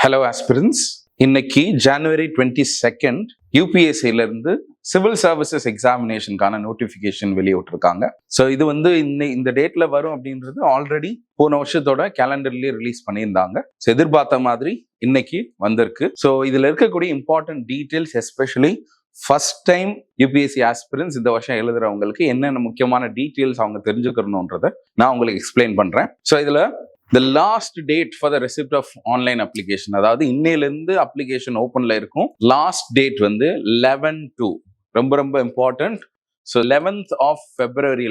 Hello aspirants. இன்னைக்கு ஜனவரி 22 யூபிஎஸ்சில இருந்து civil services எக்ஸாமினேஷனுக்கான notification வெளியிட்டிருக்காங்க. ஸோ இது வந்து இந்த டேட்ல வரும் அப்படின்றது ஆல்ரெடி போன வருஷத்தோட கேலண்டர்லயே ரிலீஸ் பண்ணியிருந்தாங்க. ஸோ எதிர்பார்த்த மாதிரி இன்னைக்கு வந்திருக்கு. ஸோ இதுல இருக்கக்கூடிய important details, especially first time UPSC aspirants இந்த வருஷம் எழுதுறவங்களுக்கு என்னென்ன முக்கியமான டீடைல்ஸ் அவங்க தெரிஞ்சுக்கணுன்றதை நான் உங்களுக்கு எக்ஸ்பிளைன் பண்றேன். ஸோ இதுல the last date for the receipt of online application, அதாவது இன்னையிலிருந்து அப்ளிகேஷன் ஓப்பன்ல இருக்கும். லாஸ்ட் டேட் வந்து 11/2, ரொம்ப important. So 11th of February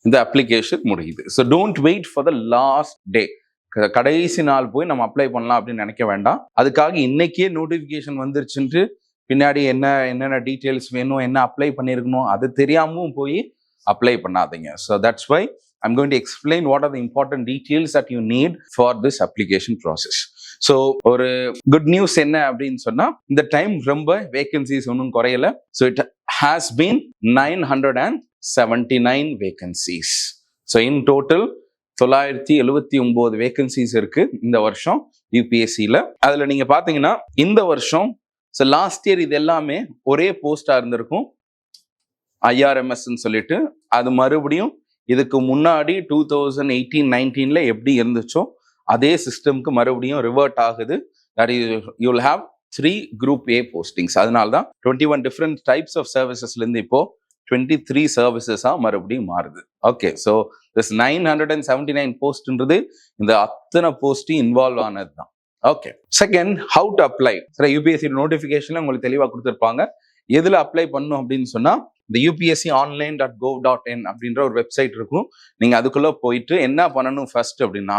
இந்த அப்ளிகேஷன் முடியுது. So don't wait for the last day. கடைசி நாள் போய் நம்ம அப்ளை பண்ணலாம் அப்படின்னு நினைக்க வேண்டாம். அதுக்காக இன்னைக்கே நோட்டிஃபிகேஷன் வந்துருச்சுன்ட்டு பின்னாடி என்னென்ன டீட்டெயில்ஸ் வேணும், என்ன அப்ளை பண்ணியிருக்கணும் அது தெரியாமல் போய் அப்ளை பண்ணாதீங்க. So that's why I'm going to explain what are the important details that you need for this application process. So, ஒரு குட் நியூஸ் என்ன அப்படின்னு சொன்னா, இந்த டைம் ரொம்ப வேகன்சிஸ் ஒன்றும் குறையல. So it has been 979 vacancies. So in total 979 vacancies இருக்கு இந்த வருஷம் யூபிஎஸ்சியில். அதுல நீங்க பாத்தீங்கன்னா இந்த வருஷம் லாஸ்ட் இயர் இது எல்லாமே ஒரே போஸ்டா இருந்திருக்கும், ஐஆர்எம்எஸ்ன்னு சொல்லிட்டு. அது மறுபடியும் இதுக்கு முன்னாடி 2018-19 எப்படி இருந்துச்சோ அதே சிஸ்டம்க்கு மறுபடியும் ரிவர்ட் ஆகுது. That you will have 3 Group A postings. அதனால தான் 21 டிஃப்ரெண்ட் டைப்ஸ் ஆஃப் சர்வீசஸ்லேருந்து இப்போ 23 சர்வீசஸா மறுபடியும் மாறுது. ஓகே, ஸோ திஸ் 979 போஸ்ட்ன்றது இந்த அத்தனை போஸ்ட்டும் இன்வால்வ் ஆனது தான். Okay, second, how to apply. சரி, யூபிஎஸ்சி நோட்டிஃபிகேஷன்ல உங்களுக்கு தெளிவாக கொடுத்துருப்பாங்க எதுல அப்ளை பண்ணும் அப்படின்னு சொன்னா, இந்த upsconline.gov.in அப்படின்ற ஒரு வெப்சைட் இருக்கும். நீங்க அதுக்குள்ள போயிட்டு என்ன பண்ணணும் ஃபர்ஸ்ட் அப்படின்னா,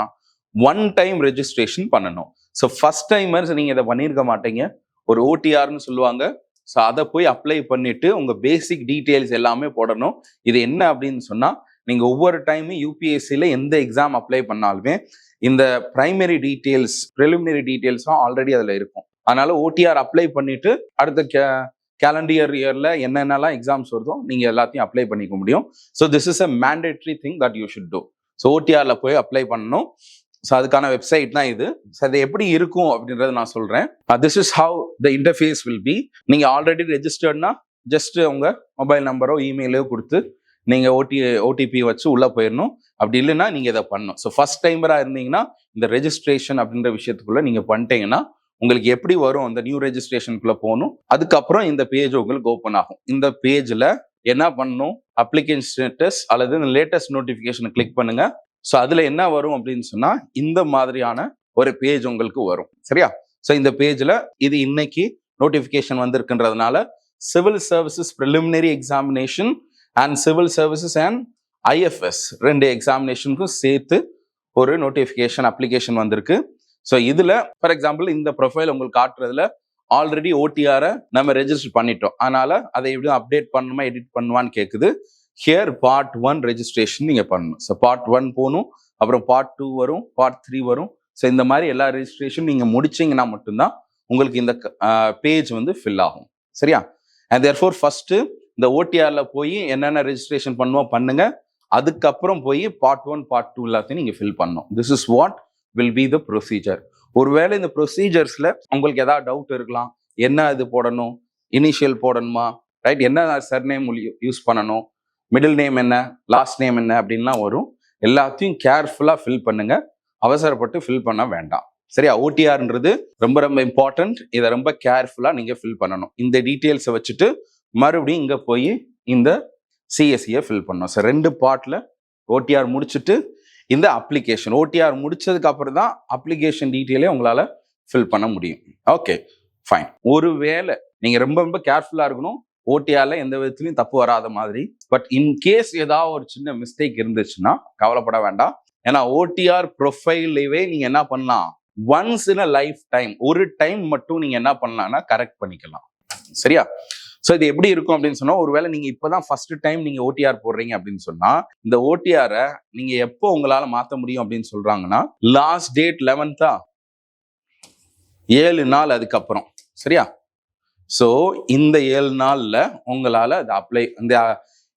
ஒன் டைம் ரெஜிஸ்ட்ரேஷன் பண்ணணும். ஸோ ஃபர்ஸ்ட் டைமர்ஸ் நீங்க இதை பண்ணியிருக்க மாட்டீங்க, ஒரு ஓடிஆர்னு சொல்லுவாங்க. ஸோ அதை போய் அப்ளை பண்ணிட்டு உங்க பேசிக் டீட்டெயில்ஸ் எல்லாமே போடணும். இது என்ன அப்படின்னு சொன்னா, நீங்க ஒவ்வொரு டைமும் யூபிஎஸ்சியில எந்த எக்ஸாம் அப்ளை பண்ணாலுமே இந்த பிரைமரி டீட்டெயில்ஸ், ப்ரிலிமினரி டீட்டெயில்ஸும் ஆல்ரெடி அதுல இருக்கும். அதனால ஓடிஆர் அப்ளை பண்ணிட்டு அடுத்த கேலண்டர் இயர்ல என்னென்னலாம் எக்ஸாம்ஸ் வருதோ நீங்க எல்லாத்தையும் அப்ளை பண்ணிக்க முடியும். So this is a mandatory thing that you should do. So ஓடிஆர்ல போய் அப்ளை பண்ணணும். ஸோ அதுக்கான வெப்சைட் தான் இது. ஸோ அது எப்படி இருக்கும் அப்படின்றத நான் சொல்றேன். This is how the interface will be. நீங்க ஆல்ரெடி ரெஜிஸ்டர்ட்னா ஜஸ்ட் உங்க மொபைல் நம்பரோ இமெயிலோ கொடுத்து நீங்க ஓடிபி வச்சு உள்ள போயிடணும். அப்படி இல்லைன்னா நீங்க இதை பண்ணணும். ஸோ ஃபர்ஸ்ட் டைமரா இருந்தீங்கன்னா இந்த ரெஜிஸ்ட்ரேஷன் அப்படின்ற விஷயத்துக்குள்ள நீங்க பண்ணிட்டீங்கன்னா உங்களுக்கு எப்படி வரும், அந்த நியூ ரெஜிஸ்ட்ரேஷனுக்குள்ள போகணும். அதுக்கப்புறம் இந்த பேஜ் உங்களுக்கு ஓப்பன் ஆகும். இந்த பேஜ்ல என்ன பண்ணணும், அப்ளிகேஷன் ஸ்டேட்டஸ் அல்லது இந்த லேட்டஸ்ட் நோட்டிபிகேஷனை கிளிக் பண்ணுங்க. ஸோ அதுல என்ன வரும் அப்படின்னு சொன்னா, இந்த மாதிரியான ஒரு பேஜ் உங்களுக்கு வரும். சரியா? ஸோ இந்த பேஜ்ல இது இன்னைக்கு நோட்டிபிகேஷன் வந்திருக்குன்றதுனால civil services preliminary examination and civil services and IFS 2 எக்ஸாமினேஷனுக்கும் சேர்த்து ஒரு நோட்டிபிகேஷன் அப்ளிகேஷன் வந்திருக்கு. ஸோ இதுல ஃபார் எக்ஸாம்பிள் இந்த ப்ரொஃபைல் உங்களுக்கு காட்டுறதுல ஆல்ரெடி ஓடிஆரை நம்ம ரெஜிஸ்டர் பண்ணிட்டோம். அதனால அதை எப்படி அப்டேட் பண்ணணுமா, எடிட் பண்ணுவான்னு கேட்குது. ஹியர் பார்ட் 1 ரெஜிஸ்ட்ரேஷன் நீங்க பண்ணணும். ஸோ பார்ட் 1 போகணும், அப்புறம் பார்ட் 2 வரும், பார்ட் 3 வரும். ஸோ இந்த மாதிரி எல்லா ரெஜிஸ்ட்ரேஷன் நீங்க முடிச்சீங்கன்னா மட்டும்தான் உங்களுக்கு இந்த பேஜ் வந்து ஃபில் ஆகும். சரியா? அண்ட் தேர்ஃபோர் ஃபர்ஸ்ட் இந்த ஓடிஆர்ல போய் என்னென்ன ரெஜிஸ்ட்ரேஷன் பண்ணுங்க. அதுக்கப்புறம் போய் பார்ட் 1 பார்ட் 2 எல்லாத்தையும் நீங்க ஃபில் பண்ணணும். This is what will be the procedure. ஒருவேளை இந்த ப்ரொசீஜர்ஸ்ல உங்களுக்கு ஏதாவது டவுட் இருக்கலாம். என்ன இது போடணும், இனிஷியல் போடணுமா, ரைட், என்ன சர்நேம் யூஸ் பண்ணணும், மிடில் நேம் என்ன, லாஸ்ட் நேம் என்ன அப்படின்லாம் வரும். எல்லாத்தையும் கேர்ஃபுல்லா ஃபில் பண்ணுங்க, அவசரப்பட்டு ஃபில் பண்ண வேண்டாம். சரியா? ஓடிஆர்ன்றது ரொம்ப இம்பார்ட்டன்ட். இதை ரொம்ப கேர்ஃபுல்லா நீங்க ஃபில் பண்ணணும். இந்த டீட்டெயில்ஸை வச்சுட்டு மறுபடியும் இங்க போய் இந்த சிஎஸ்சியை ஃபில் பண்ணணும். ஸோ 2 பார்ட்ல ஓடிஆர் முடிச்சுட்டு இந்த அப்ளிகேஷன், ஓடிஆர் முடிச்சதுக்கு அப்புறம் தான் அப்ளிகேஷன் டீட்டெயிலே உங்களால ஃபில் பண்ண முடியும். Okay, fine. ஒருவேளை நீங்க ரொம்ப கேர்ஃபுல்லா இருக்கணும், ஓடிஆர்ல எந்த விதத்துலையும் தப்பு வராத மாதிரி. பட் இன்கேஸ் ஏதாவது ஒரு சின்ன மிஸ்டேக் இருந்துச்சுன்னா கவலைப்பட வேண்டாம். ஏன்னா ஓடிஆர் ப்ரொஃபைல்லேயே நீங்க என்ன பண்ணலாம், once in a life time, ஒரு டைம் மட்டும் நீங்க என்ன பண்ணலாம்னா கரெக்ட் பண்ணிக்கலாம். சரியா? ஸோ இது எப்படி இருக்கும் அப்படின்னு சொன்னா, ஒருவேளை நீங்க இப்பதான் ஃபர்ஸ்ட் டைம் நீங்க ஓடிஆர் போடுறீங்க அப்படின்னு சொன்னா, இந்த ஓடிஆரை நீங்க எப்போ உங்களால மாத்த முடியும் அப்படின்னு சொல்றாங்கன்னா, லாஸ்ட் டேட் 11th 7 நாள் அதுக்கப்புறம். சரியா? ஸோ இந்த 7 நாள்ல உங்களால அது அப்ளை,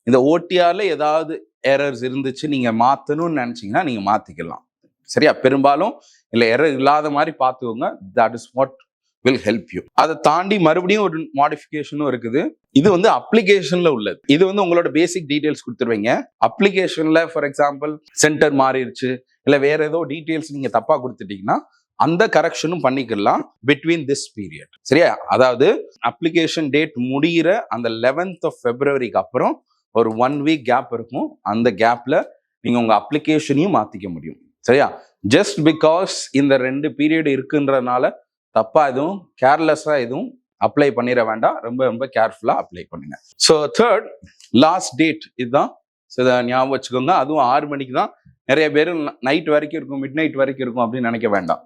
இந்த ஓடிஆர்ல ஏதாவது எரர்ஸ் இருந்துச்சு நீங்க மாத்தணும்னு நினைச்சீங்கன்னா நீங்க மாத்திக்கலாம். சரியா? பெரும்பாலும் இல்லை எரர் இல்லாத மாதிரி பார்த்துக்கோங்க. That is what will help you. அதை தாண்டி மறுபடியும் ஒரு மாடிஃபிகேஷனும் இருக்குது. இது வந்து அப்ளிகேஷன்ல உள்ளது. இது வந்து உங்களோட பேசிக் டீடைல்ஸ் கொடுத்துருவீங்க. அப்ளிகேஷன்ல ஃபார் எக்ஸாம்பிள் சென்டர் மாறிடுச்சு, இல்லை வேற ஏதோ டீடைல்ஸ் நீங்க தப்பா கொடுத்துட்டீங்கன்னா அந்த கரெக்ஷனும் பண்ணிக்கலாம் பிட்வீன் திஸ் பீரியட். சரியா? அதாவது அப்ளிகேஷன் டேட் முடிகிற அந்த 11th of February அப்புறம் ஒரு 1 week கேப் இருக்கும். அந்த கேப்ல நீங்க உங்க அப்ளிகேஷனையும் மாத்திக்க முடியும். சரியா? ஜஸ்ட் பிகாஸ் இந்த 2 பீரியட் இருக்குன்றதுனால தப்பா எதுவும் கேர்லெஸ்ஸா எதுவும் அப்ளை பண்ணிட வேண்டாம். ரொம்ப ரொம்ப கேர்ஃபுல்லா அப்ளை பண்ணுங்க. ஸோ தேர்ட் லாஸ்ட் டேட் இதுதான். ஸோ இதை ஞாபகம் வச்சுக்கோங்க. அதுவும் 6 மணிக்கு தான். நிறைய பேர் நைட் வரைக்கும் இருக்கும், மிட் நைட் வரைக்கும் இருக்கும் அப்படின்னு நினைக்க வேண்டாம்.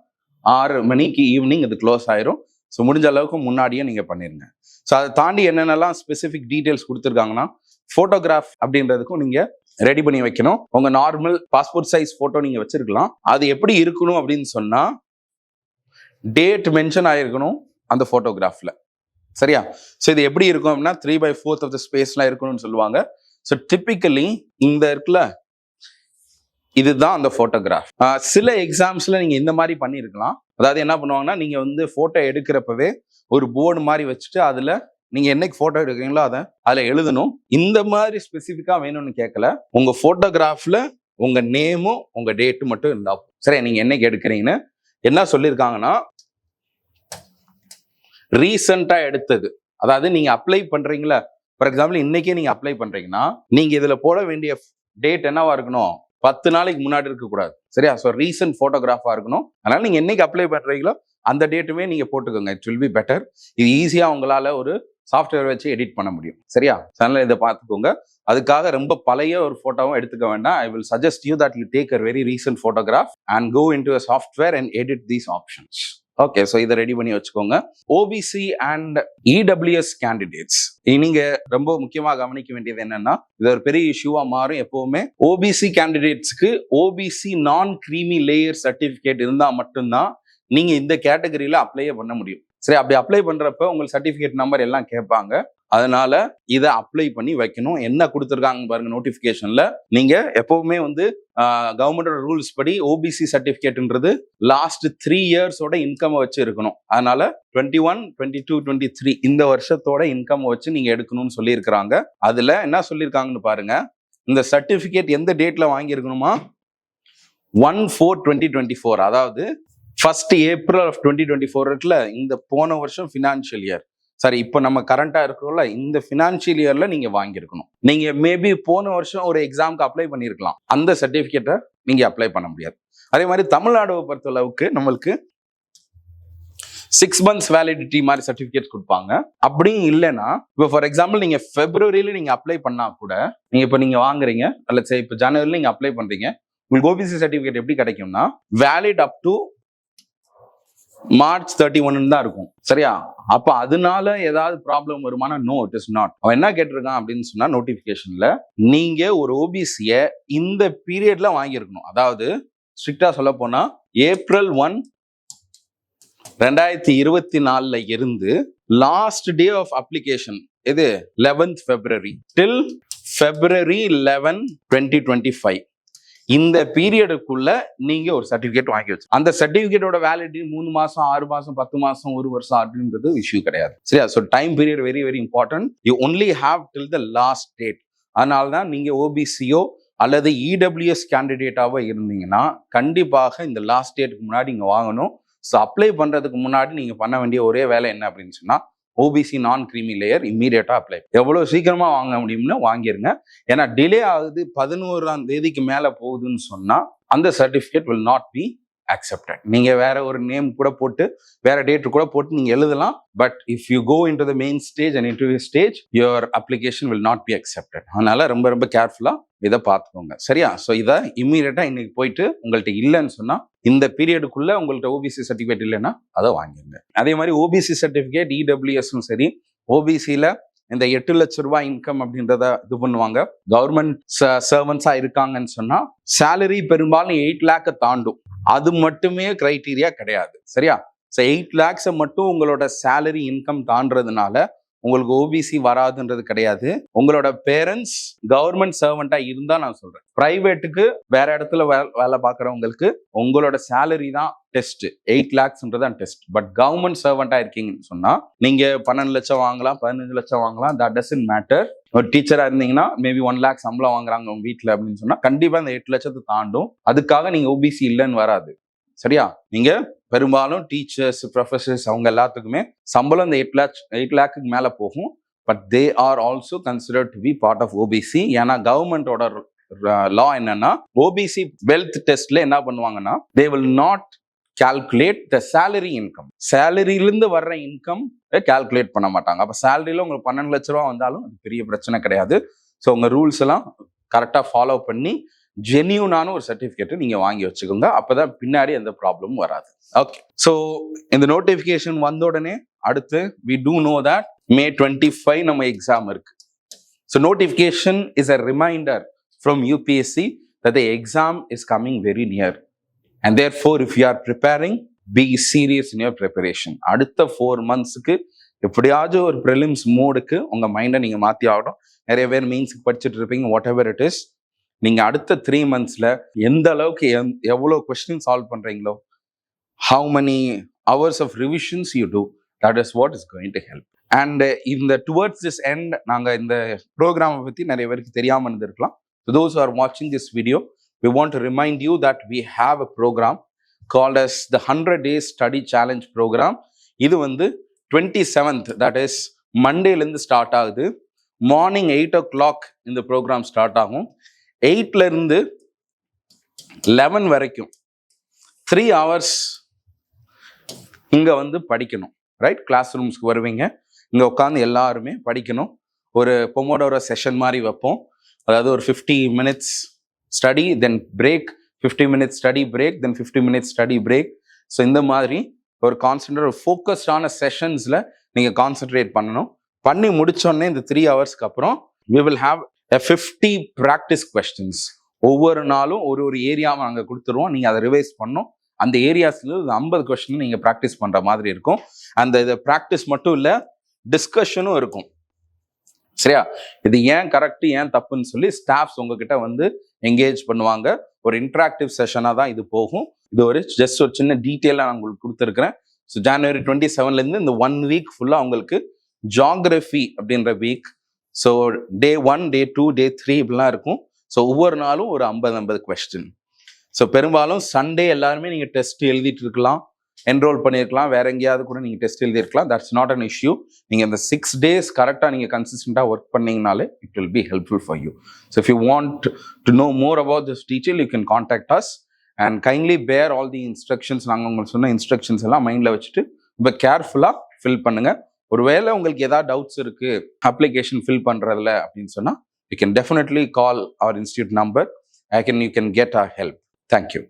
6 மணிக்கு ஈவினிங் இது க்ளோஸ் ஆயிரும். ஸோ முடிஞ்ச அளவுக்கு முன்னாடியே நீங்க பண்ணிருங்க. ஸோ அதை தாண்டி என்னென்னலாம் ஸ்பெசிஃபிக் டீடைல்ஸ் கொடுத்துருக்காங்கன்னா, போட்டோகிராஃப் அப்படின்றதுக்கும் நீங்க ரெடி பண்ணி வைக்கணும். உங்க நார்மல் பாஸ்போர்ட் சைஸ் போட்டோ நீங்க வச்சிருக்கலாம். அது எப்படி இருக்கணும் அப்படின்னு சொன்னா டேட் மென்ஷன் ஆயிருக்கணும் அந்த போட்டோகிராஃப்ல. சரியா? ஸோ இது எப்படி இருக்கும் அப்படின்னா 3/4 of the ஸ்பேஸ்லாம் இருக்கணும்னு சொல்லுவாங்க. ஸோ டிப்பிக்கலி இந்த இருக்குல்ல, இதுதான் அந்த போட்டோகிராஃப். சில எக்ஸாம்ஸ்ல நீங்க இந்த மாதிரி பண்ணியிருக்கலாம். அதாவது என்ன பண்ணுவாங்கன்னா, நீங்க வந்து போட்டோ எடுக்கிறப்பவே ஒரு போர்டு மாதிரி வச்சுட்டு அதுல நீங்க என்னைக்கு போட்டோ எடுக்கிறீங்களோ அதுல எழுதணும். இந்த மாதிரி ஸ்பெசிஃபிக்கா வேணும்னு கேட்கல. உங்க போட்டோகிராஃப்ல உங்க நேமும் உங்க டேட்டும் மட்டும் இருந்தா சரி. நீங்க என்னைக்கு எடுக்கிறீங்கன்னு என்ன சொல்லியிருக்காங்கன்னா, ரீசெண்டா எடுத்தது. அதாவது நீங்க அப்ளை பண்றீங்களா, ஃபார் எக்ஸாம்பிள் இன்னைக்கே நீங்க அப்ளை பண்றீங்கன்னா நீங்க இதுல போட வேண்டிய டேட் என்னவா இருக்கணும், 10 நாளைக்கு முன்னாடி இருக்கக்கூடாது. சரியா? ஸோ ரீசன்ட் போட்டோகிராஃபா இருக்கணும். அதனால நீங்க என்னைக்கு அப்ளை பண்றீங்களோ அந்த டேட்டுமே நீங்க போட்டுக்கோங்க. It will be better. இது ஈஸியா உங்களால ஒரு சாஃப்ட்வேர் வச்சு எடிட் பண்ண முடியும். சரியா? அதனால இதை பார்த்துக்கோங்க. அதுக்காக ரொம்ப பழைய ஒரு போட்டோவும் எடுத்துக்க வேண்டாம். I will suggest you that you take a very recent photograph and go into a software and edit these options. Okay, so இதை ரெடி பண்ணி வச்சுக்கோங்க. ஓபிசி அண்ட் இடபிள்யூஎஸ் கேண்டிடேட்ஸ் நீங்க ரொம்ப முக்கியமா கவனிக்க வேண்டியது என்னன்னா, இது ஒரு பெரிய இஷ்யூவா மாறும் எப்பவுமே. ஓபிசி கேண்டிடேட்ஸ்க்கு OBC non creamy layer certificate இருந்தா மட்டும்தான் நீங்க இந்த கேட்டகரியில அப்ளையே பண்ண முடியும். சரி, அப்படி அப்ளை பண்றப்ப உங்களுக்கு சர்டிபிகேட் நம்பர் எல்லாம் கேட்பாங்க. அதனால இதை அப்ளை பண்ணி வைக்கணும். என்ன கொடுத்துருக்காங்க பாருங்க நோட்டிபிகேஷன்ல. நீங்க எப்பவுமே வந்து கவர்மெண்டோட ரூல்ஸ் படி ஓபிசி சர்டிபிகேட்ன்றது லாஸ்ட் 3 இயர்ஸோட இன்கம் வச்சு இருக்கணும். அதனால 21, 22, 23 இந்த வருஷத்தோட இன்கம் வச்சு நீங்க எடுக்கணும்னு சொல்லியிருக்கிறாங்க. அதுல என்ன சொல்லியிருக்காங்கன்னு பாருங்க. இந்த சர்டிபிகேட் எந்த டேட்ல வாங்கியிருக்கணுமா, 1/4/2024, அதாவது 1st April of 2024 இருக்குல்ல, இந்த போன வருஷம் ஃபினான்ஷியல் இயர், சரி இப்போ நம்ம கரண்டா இருக்கிறோம்ல, இந்த ஃபினான்ஷியல் இயர்ல நீங்க வாங்கியிருக்கணும். நீங்க மேபி போன வருஷம் ஒரு எக்ஸாமுக்கு அப்ளை பண்ணியிருக்கலாம், அந்த சர்டிபிகேட்டை நீங்க அப்ளை பண்ண முடியாது. அதே மாதிரி தமிழ்நாடுவை பொறுத்த அளவுக்கு நம்மளுக்கு 6 months வேலிடிட்டி மாதிரி சர்டிபிகேட் கொடுப்பாங்க. அப்படியும் இல்லைன்னா, இப்போ ஃபார் எக்ஸாம்பிள் நீங்க பிப்ரவரியில நீங்க அப்ளை பண்ணா கூட, நீங்க இப்போ நீங்க வாங்குறீங்க அல்ல சரி இப்போ ஜனவரியில நீங்க அப்ளை பண்றீங்க, உங்களுக்கு ஓபிசி சர்டிபிகேட் எப்படி கிடைக்கும்னா வேலிட் அப் டு March 31 தான் இருக்கும். சரியா? அப்ப அதனால ஏதாவது ப்ராப்ளம் வருமானா? No, it is not. அவன் என்ன கேட்டிருக்கான் அப்படின்னு சொன்னா நோட்டிபிகேஷன்ல, நீங்க ஒரு ஓபிசிய இந்த பீரியட்ல வாங்கியிருக்கணும். அதாவது ஸ்ட்ரிக்டா சொல்ல போனா April 1, 2024 இருந்து லாஸ்ட் டே ஆஃப் அப்ளிகேஷன் இது 11th February till February 11, 2025 இந்த பீரியடுக்குள்ள நீங்க ஒரு சர்டிபிகேட் வாங்கி வச்சு, அந்த சர்டிபிகேட்டோட வேலிடிட்டி 3 மாசம், 6 மாசம், 10 மாசம், 1 வருஷம் அப்படின்றது இஷ்யூ கிடையாது. சரியா? So time period very very important. You only have till the last date. அதனால தான் நீங்க ஓபிசியோ அல்லது இடபிள்யூஎஸ் கேண்டிடேட்டாவோ இருந்தீங்கன்னா கண்டிப்பாக இந்த லாஸ்ட் டேட்டுக்கு முன்னாடி நீங்க வாங்கணும். ஸோ அப்ளை பண்றதுக்கு முன்னாடி நீங்க பண்ண வேண்டிய ஒரே வேலை என்ன அப்படின்னு சொன்னா, OBC non creamy layer இம்மீடியட்டா apply. எவ்வளவு சீக்கிரமா வாங்க முடியும்னு வாங்கிருங்க. ஏன்னா டிலே ஆகுது, 11ஆம் தேதிக்கு மேல போகுதுன்னு சொன்னா அந்த certificate will not be accepted. நீங்க வேற ஒரு நேம் கூட போட்டு வேற டேட் கூட போட்டு நீங்க எழுதலாம். But if you go into the main stage and interview stage, your application will not be accepted. அதனால ரொம்ப ரொம்ப கேர்ஃபுல்லா இதை பார்த்துக்கோங்க. சரியா? ஸோ இதை இம்மீடியட்டா இன்னைக்கு போயிட்டு உங்கள்கிட்ட இல்லைன்னு சொன்னா, இந்த பீரியடுக்குள்ள உங்கள்கிட்ட ஓபிசி சர்டிபிகேட் இல்லைன்னா அதை வாங்கிடுங்க. அதே மாதிரி ஓபிசி சர்டிபிகேட் இடபிள்யூஎஸும் சரி, ஓபிசியில இந்த 8 லட்ச ரூபாய் இன்கம் அப்படின்றத இது பண்ணுவாங்க. கவர்மெண்ட் சர்வன்ஸா இருக்காங்கன்னு சொன்னா சேலரி பெரும்பாலும் 8 lakh தாண்டும். அது மட்டுமே கிரைட்டீரியா கிடையாது. சரியா? ஸோ 8 lakhs மட்டும் உங்களோட சேலரி இன்கம் தாண்டதுனால உங்களுக்கு ஓபிசி வராதுன்றது கிடையாது. உங்களோட பேரண்ட்ஸ் கவர்மெண்ட் சர்வெண்டா இருந்தா நான் சொல்றேன். பிரைவேட்டுக்கு வேற இடத்துல வேலை பார்க்குறவங்களுக்கு உங்களோட சேலரி தான் டெஸ்ட். 8 lakhsன்றது டெஸ்ட். பட் கவர்மெண்ட் சர்வெண்டா இருக்கீங்கன்னு சொன்னா நீங்க 12 லட்சம் வாங்கலாம், 15 லட்சம் வாங்கலாம். That doesn't matter. ஒரு டீச்சரா இருந்தீங்கன்னா மேபி 1 lakh சம்பளம் வாங்குறாங்க உங்க வீட்டுல அப்படின்னு சொன்னா கண்டிப்பா இந்த 8 லட்சத்தை தாண்டும். அதுக்காக நீங்க ஓபிசி இல்லைன்னு வராது. சரியா? நீங்க பெரும்பாலும் டீச்சர்ஸ், ப்ரொஃபசர்ஸ் அவங்க எல்லாத்துக்குமே சம்பளம் இந்த 8 lakhக்கு மேல போகும். But they are also considered to be part of OBC. ஏன்னா கவர்மெண்டோட லா என்னன்னா ஓபிசி வெல்த் டெஸ்ட்ல என்ன பண்ணுவாங்கன்னா they will not calculate the salary income. சேலரியிலிருந்து வர்ற இன்கம் கால்குலேட் பண்ண மாட்டாங்க. அப்போ சேலரியில உங்களுக்கு 12 லட்ச ரூபா வந்தாலும் அது பெரிய பிரச்சனை கிடையாது. ஸோ உங்க ரூல்ஸ் எல்லாம் கரெக்டாக ஃபாலோ பண்ணி ஜென்யூனான ஒரு சர்டிஃபிகேட்டை நீங்க வாங்கி வச்சுக்கோங்க. அப்பதான் பின்னாடி எந்த ப்ராப்ளமும் வராது. ஓகே, ஸோ இந்த நோட்டிஃபிகேஷன் வந்த உடனே அடுத்து we do know that May 25 நம்ம எக்ஸாம் இருக்கு. So notification is a reminder from UPSC that the exam is coming very near. And therefore, if you are preparing, be serious in your preparation. அடுத்த 4 monthsக்கு எப்படியாவது ஒரு prelims மோடுக்கு உங்க மைண்டை நீங்க மாத்தி ஆகணும். நிறைய பேர் மெயின்ஸுக்கு படிச்சுட்டு இருப்பீங்க. வாட் எவர் இட் இஸ், நீங்க அடுத்த 3 monthsல எந்த அளவுக்கு எவ்வளோ கொஸ்டின் சால்வ் பண்றீங்களோ, how many hours of revisions you do, that is what is going to help. And இந்த டுவர்ட்ஸ் திஸ் எண்ட் நாங்க இந்த ப்ரோக்ராமை பத்தி நிறைய பேருக்கு தெரியாம இருந்திருக்கலாம். So those who are watching this video, we want to remind you that we have a program called as the 100 Days Study Challenge Program. இது 27th, that is மண்டேலேருந்து ஸ்டார்ட் ஆகுது. மார்னிங் 8 o'clock இந்த ப்ரோக்ராம் ஸ்டார்ட் ஆகும். 8ல இருந்து 11 வரைக்கும் 3 hours இங்க படிக்கணும். Right? Class ரூம்ஸ்க்கு வருவீங்க, இங்க உட்காந்து எல்லாருமே படிக்கணும். ஒரு பொமோடோரோ செஷன் மாதிரி வைப்போம். அதாவது ஒரு 50 minutes ஸ்டடி, தென் பிரேக், 50 minutes ஸ்டடி பிரேக், தென் 50 minutes ஸ்டடி பிரேக். ஸோ இந்த மாதிரி ஒரு கான்சென்ட்ரேட், ஒரு ஃபோக்கஸ்டான செஷன்ஸில் நீங்கள் கான்சென்ட்ரேட் பண்ணணும். பண்ணி முடிச்சோடனே இந்த 3 ஹவர்ஸ்க்கு அப்புறம் we will have a 50 practice questions. ஒவ்வொரு நாளும் ஒரு ஏரியாவை நாங்கள் கொடுத்துருவோம். நீங்கள் அதை ரிவைஸ் பண்ணணும். அந்த ஏரியாஸ்ல 50 கொஸ்டின் நீங்கள் ப்ராக்டிஸ் பண்ணுற மாதிரி இருக்கும். அந்த இதை ப்ராக்டிஸ் மட்டும் இல்லை, டிஸ்கஷனும் இருக்கும். சரியா? இது ஏன் கரெக்ட், ஏன் தப்புன்னு சொல்லி ஸ்டாஃப்ஸ் உங்ககிட்ட என்கேஜ் பண்ணுவாங்க. ஒரு இன்டராக்டிவ் செஷனாக தான் இது போகும். இது ஒரு ஜஸ்ட் ஒரு சின்ன டீட்டெயிலாக நான் உங்களுக்கு கொடுத்துருக்கிறேன். ஸோ January 27லேருந்து இந்த 1 week ஃபுல்லாக உங்களுக்கு ஜியாகிரஃபி அப்படின்ற week. So Day 1, Day 2, Day 3 இப்படிலாம் இருக்கும். ஸோ ஒவ்வொரு நாளும் ஒரு 50 கொஸ்டின். ஸோ பெரும்பாலும் சண்டே எல்லாருமே நீங்கள் டெஸ்ட் எழுதிட்டு இருக்கலாம், என்ரோல் பண்ணியிருக்கலாம், வேற எங்கேயாவது கூட நீங்கள் டெஸ்ட் எழுதியிருக்கலாம். That's not an issue. நீங்கள் இந்த 6 days கரெக்டாக நீங்கள் கன்சிஸ்டண்டாக ஒர்க் பண்ணீங்கனாலே it will be helpful for you. So if you want to know more about this teacher, you can contact us and kindly bear all the instructions. நாங்கள் உங்களுக்கு சொன்ன instructions எல்லாம் மைண்டில் வச்சுட்டு ரொம்ப கேர்ஃபுல்லாக ஃபில் பண்ணுங்க. ஒருவேளை உங்களுக்கு ஏதாவது டவுட்ஸ் இருக்கு அப்ளிகேஷன் ஃபில் பண்ணுறதுல அப்படின்னு சொன்னால், you can definitely call our institute number. You can get our help. Thank you.